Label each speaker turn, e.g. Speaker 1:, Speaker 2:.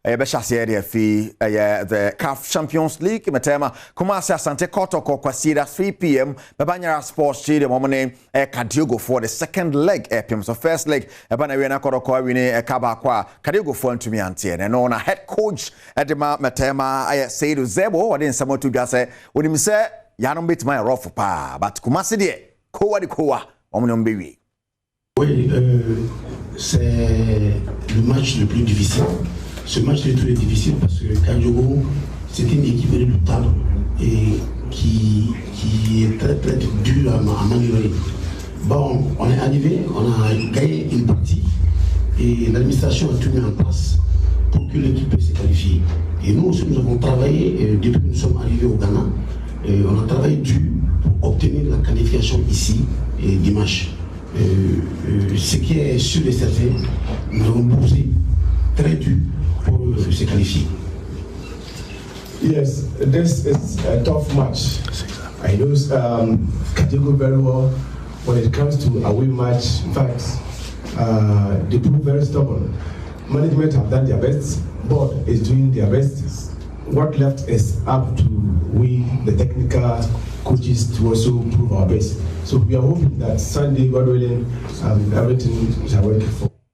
Speaker 1: Beshasi area fi the CAF Champions League metema Kumasi Asante Kotoko kwasida 3 p.m. Babanyara Sports Stadium omone Kadiogo for the second leg PM so first leg bana we na Kotoko wini kaba kwa Kadiogo for ntumi antie no na head coach edema metema Seidu Zebo wadi nsamo tu bia se woni mse yanom betima rough pa but Kumasi de kowa di kowa omone ombewi.
Speaker 2: Oui, c'est le match le plus difficile. Ce match est très difficile parce que Kadiogo, c'est une équipe redoutable et qui est très très dure à manœuvrer. Bon, on est arrivé, on a gagné une partie et l'administration a tout mis en place pour que l'équipe puisse se qualifier. Et nous aussi, nous avons travaillé depuis que nous sommes arrivés au Ghana. Et on a travaillé dur pour obtenir la qualification ici et dimanche. Ce qui est sûr et certain, nous avons bossé très dur pour se qualifier.
Speaker 3: Yes, this is a tough match. I know Kadiogo very well when it comes to away match. In fact, they prove very stubborn. Management have done their best, board is doing their best. What left is up to we, the technical coaches, to also prove our best. So we are hoping that Sunday, God willing, everything shall work for